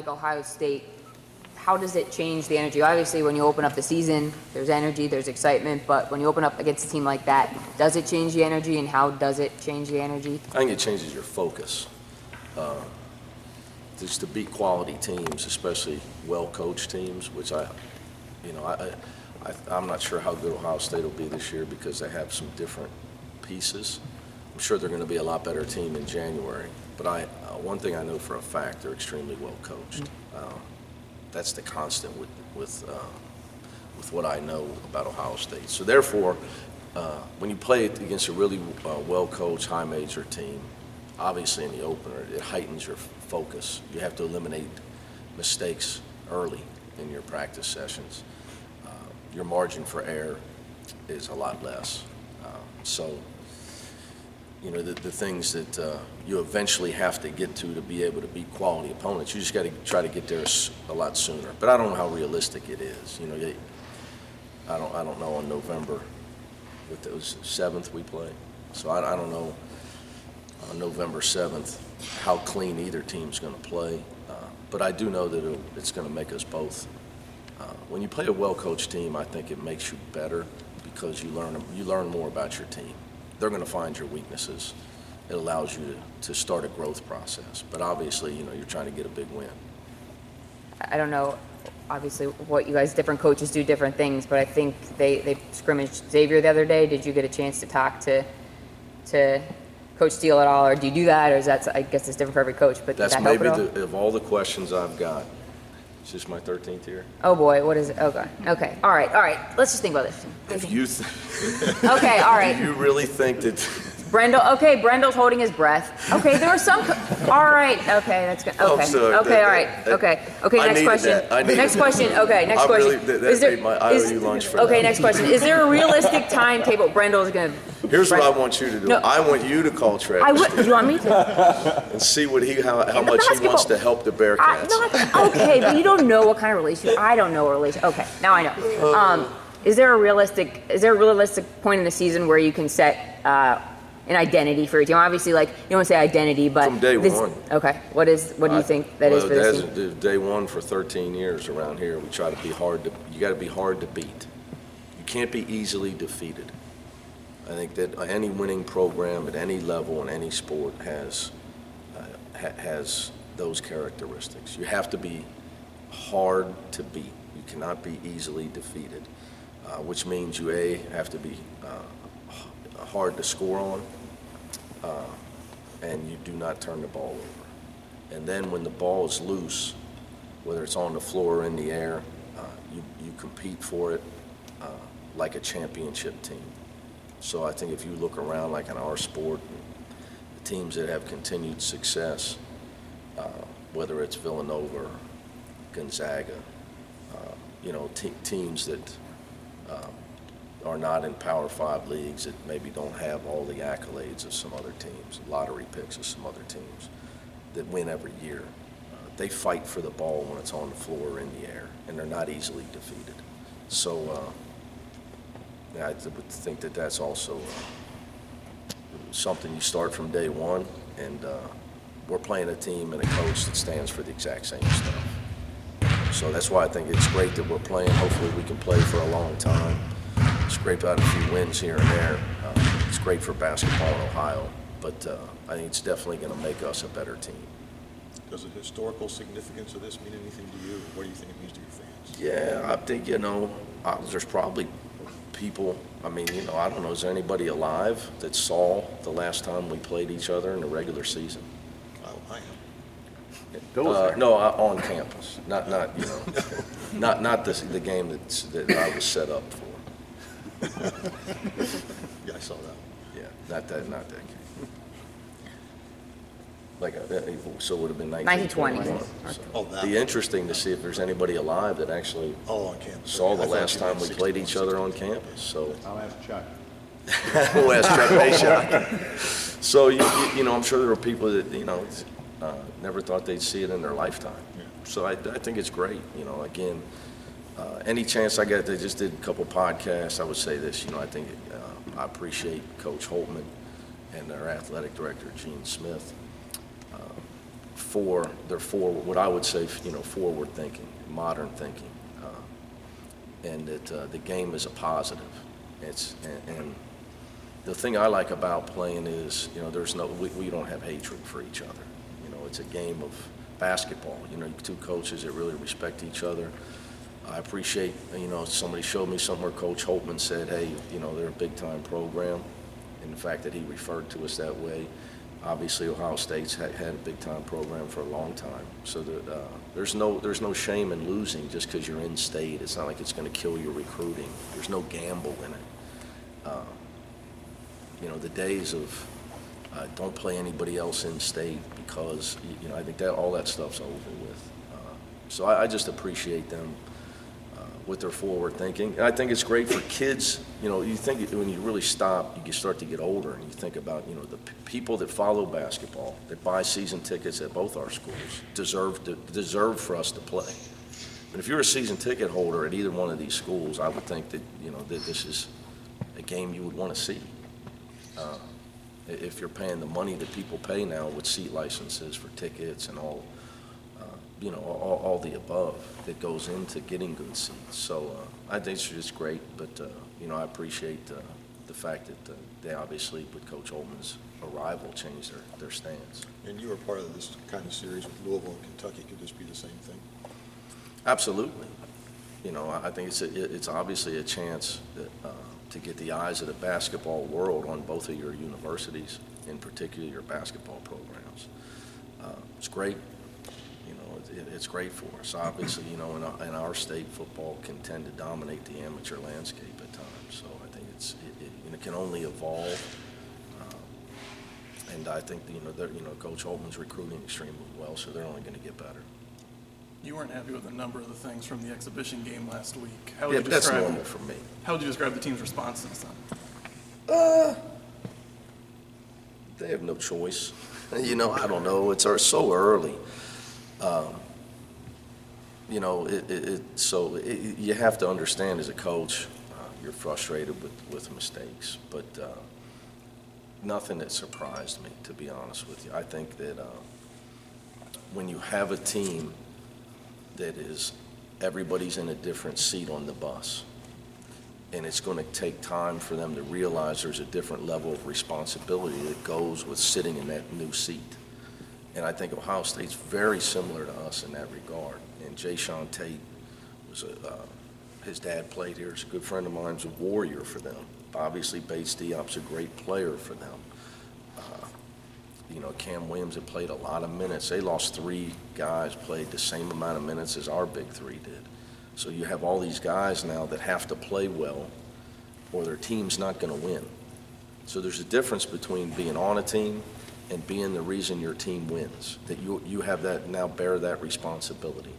like Ohio State, how does it change the energy? Obviously, when you open up the season, there's energy, there's excitement, but when you open up against a team like that, does it change the energy, and how does it change the energy? I think it changes your focus. Just to beat quality teams, especially well-coached teams, which I'm not sure how good Ohio State will be this year because they have some different pieces. I'm sure they're going to be a lot better team in January. But one thing I know for a fact, they're extremely well-coached. That's the constant with what I know about Ohio State. So therefore, when you play against a really well-coached, high-major team, obviously in the opener, it heightens your focus. You have to eliminate mistakes early in your practice sessions. Your margin for error is a lot less. So, the things that you eventually have to get to be able to beat quality opponents, you just got to try to get there a lot sooner. But I don't know how realistic it is. I don't know on November, it was 7th we play. So I don't know on November 7th how clean either team's going to play. But I do know that it's going to make us both. When you play a well-coached team, I think it makes you better because you learn more about your team. They're going to find your weaknesses. It allows you to start a growth process. But obviously, you're trying to get a big win. I don't know, obviously, what you guys, different coaches do different things, but I think they scrimmaged Xavier the other day. Did you get a chance to talk to Coach Steele at all, or do you do that, or is that, I guess it's different for every coach, but that's did that maybe help of all the questions I've got. Is this my 13th year? Oh boy, what is it? Okay. All right. Let's just think about this. If you okay, all right. Do you really think that Brendel's holding his breath. Okay, there were some all right. Okay, that's good. Okay. Okay, all right. Okay, next question. Next question. Okay, next question. I owe you lunch for that. Okay, next question. Is there a realistic timetable Brendel's going to Here's what I want you to do. No. I want you to call Travis. You want me to? And see how much he wants to help the Bearcats. Okay, but you don't know what kind of relationship. I don't know what relationship. Okay, now I know. Is there a realistic point in the season where you can set an identity for your team? Obviously, you don't want to say identity, but from day one. Okay, what do you think that is for this team? Day one for 13 years around here. We try to be you got to be hard to beat. You can't be easily defeated. I think that any winning program at any level in any sport has those characteristics. You have to be hard to beat. You cannot be easily defeated, which means you have to be hard to score on, and you do not turn the ball over. And then when the ball is loose, whether it's on the floor or in the air, you compete for it like a championship team. So I think if you look around, like in our sport, the teams that have continued success, whether it's Villanova or Gonzaga, teams that are not in Power 5 leagues, that maybe don't have all the accolades of some other teams, lottery picks of some other teams that win every year. They fight for the ball when it's on the floor or in the air, and they're not easily defeated. So I would think that that's also something you start from day one, and we're playing a team and a coach that stands for the exact same stuff. So that's why I think it's great that we're playing. Hopefully we can play for a long time. Scrape out a few wins here and there. It's great for basketball in Ohio, but I think it's definitely going to make us a better team. Does the historical significance of this mean anything to you? What do you think it means to your fans? Yeah, I think, there's probably people, I don't know, is there anybody alive that saw the last time we played each other in the regular season? Oh, I am. No, on campus, not the game that I was set up for. Yeah, I saw that. Yeah, not that game. So it would have been 1921. So it'd be interesting to see if there's anybody alive that actually on campus. Saw the last time we played each other on campus. So I'll ask Chuck. We'll ask Chuck Mayshock. So I'm sure there were people that never thought they'd see it in their lifetime. Yeah. So I think it's great. Again, any chance I get, they just did a couple podcasts. I would say this. I think I appreciate Coach Holtman and our athletic director Gene Smith. they're forward, what I would say, forward thinking, modern thinking, and that the game is a positive. And the thing I like about playing is, we don't have hatred for each other. It's a game of basketball. Two coaches that really respect each other. I appreciate, somebody showed me somewhere Coach Holtman said, hey, they're a big-time program, and the fact that he referred to us that way. Obviously, Ohio State's had a big-time program for a long time, so that, there's no shame in losing just because you're in state. It's not like it's going to kill your recruiting. There's no gamble in it. The days of don't play anybody else in state because I think that all that stuff's over with. So I just appreciate them with their forward thinking. And I think it's great for kids. You think when you really stop, you start to get older, and you think about the people that follow basketball, that buy season tickets at both our schools, deserve for us to play. And if you're a season ticket holder at either one of these schools, I would think that that this is a game you would want to see. If you're paying the money that people pay now with seat licenses for tickets and all the above that goes into getting good seats. So I think it's just great, but I appreciate the fact that they obviously, with Coach Holtman's arrival, changed their stance. And you were part of this kind of series with Louisville and Kentucky. Could this be the same thing? Absolutely. I think it's obviously a chance that, to get the eyes of the basketball world on both of your universities, in particular your basketball programs. It's great. It's great for us. Obviously, in our state, football can tend to dominate the amateur landscape at times. So I think it can only evolve. And I think Coach Holtman's recruiting extremely well, so they're only going to get better. You weren't happy with a number of the things from the exhibition game last week. That's normal for me. How would you describe the team's response to this time? They have no choice. I don't know. It's so early. So you have to understand as a coach, you're frustrated with mistakes, but nothing that surprised me, to be honest with you. I think that when you have a team that is, everybody's in a different seat on the bus, and it's going to take time for them to realize there's a different level of responsibility that goes with sitting in that new seat. And I think Ohio State's very similar to us in that regard. And Jay Sean Tate was his dad played here. He's a good friend of mine. He's a warrior for them. Obviously, Bates Diop's a great player for them. Cam Williams had played a lot of minutes. They lost 3 guys, played the same amount of minutes as our big 3 did. So you have all these guys now that have to play well, or their team's not going to win. So there's a difference between being on a team and being the reason your team wins, that you have that, now bear that responsibility.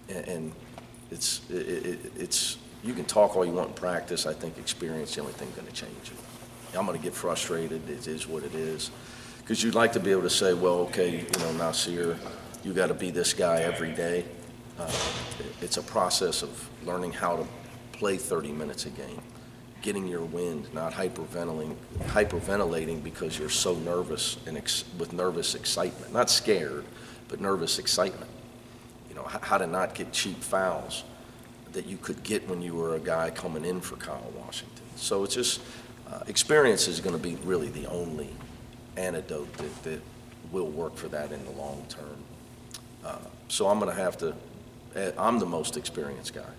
And it's you can talk all you want in practice. I think experience is the only thing going to change it. I'm going to get frustrated. It is what it is. Because you'd like to be able to say, well, okay, Nasir, you got to be this guy every day. It's a process of learning how to play 30 minutes a game, getting your wind, not hyperventilating because you're so nervous and with nervous excitement, not scared, but nervous excitement. How to not get cheap fouls that you could get when you were a guy coming in for Kyle Washington. So it's just experience is going to be really the only antidote that will work for that in the long term. So I'm going to have to. I'm the most experienced guy,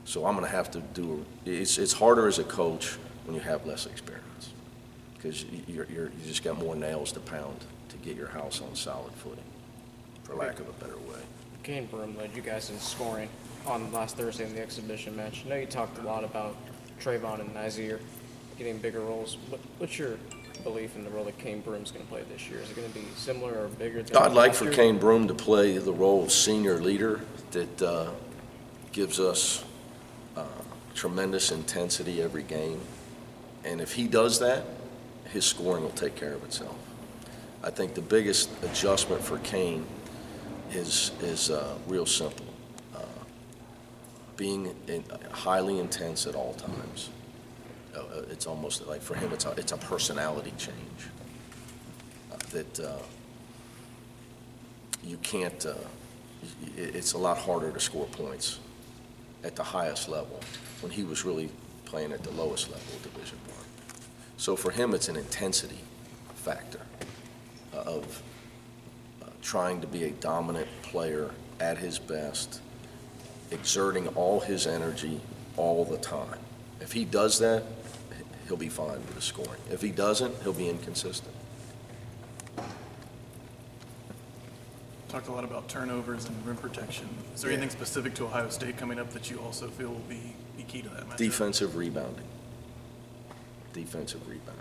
so I'm going to have to do. It's harder as a coach when you have less experience, because you just got more nails to pound to get your house on solid footing, for lack of a better way. Kane Broom led you guys in scoring on last Thursday in the exhibition match. I know you talked a lot about Trayvon and Nazir getting bigger roles. What's your belief in the role that Kane Broom's going to play this year? Is it going to be similar or bigger than I'd like last for year? Kane Broom to play the role of senior leader that gives us tremendous intensity every game. And if he does that, his scoring will take care of itself. I think the biggest adjustment for Kane is real simple. Being highly intense at all times. It's almost like for him, it's a personality change. you can't, it's a lot harder to score points at the highest level when he was really playing at the lowest level of Division I. So for him, it's an intensity factor of trying to be a dominant player at his best, exerting all his energy all the time. If he does that, he'll be fine with the scoring. If he doesn't, he'll be inconsistent. Talked a lot about turnovers and rim protection. Is there Yeah. anything specific to Ohio State coming up that you also feel will be key to that matchup? Defensive rebounding. Defensive rebounding.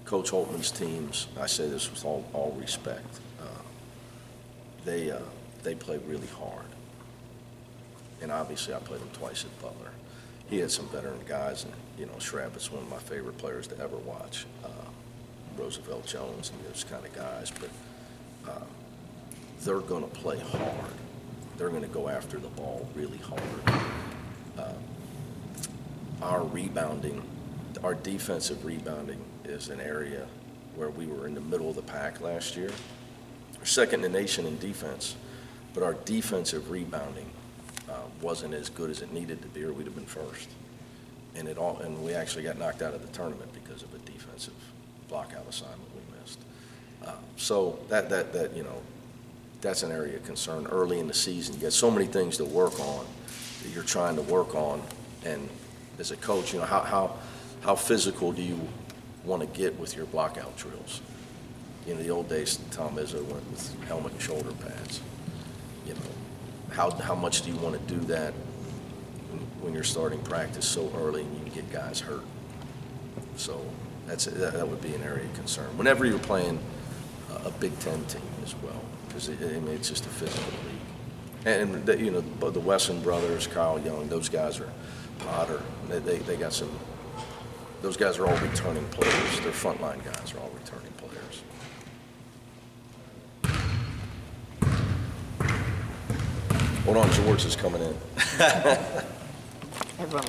Coach Holtman's teams, I say this with all respect, they play really hard. And obviously, I played him twice at Butler. He had some veteran guys, and, you know, Schrabbit's one of my favorite players to ever watch. Roosevelt Jones and those kind of guys, but they're going to play hard. They're going to go after the ball really hard. Our rebounding, our defensive rebounding is an area where we were in the middle of the pack last year. We're second in the nation in defense, but our defensive rebounding wasn't as good as it needed to be, or we'd have been first. And we actually got knocked out of the tournament because of a defensive blockout assignment we missed. So that you know, that's an area of concern early in the season. You got so many things to work on that you're trying to work on, and as a coach, you know, how physical do you want to get with your blockout drills? You know, the old days, Tom Izzo went with helmet and shoulder pads. You know, how much do you want to do that when you're starting practice so early and you get guys hurt? So that would be an area of concern. Whenever you're playing a Big Ten team as well, because it's just a physical league. And you know, the Wesson brothers, Kyle Young, those guys are Potter. They got some. Those guys are all returning players. Their frontline guys are all returning players. Hold on, George is coming in. Everyone.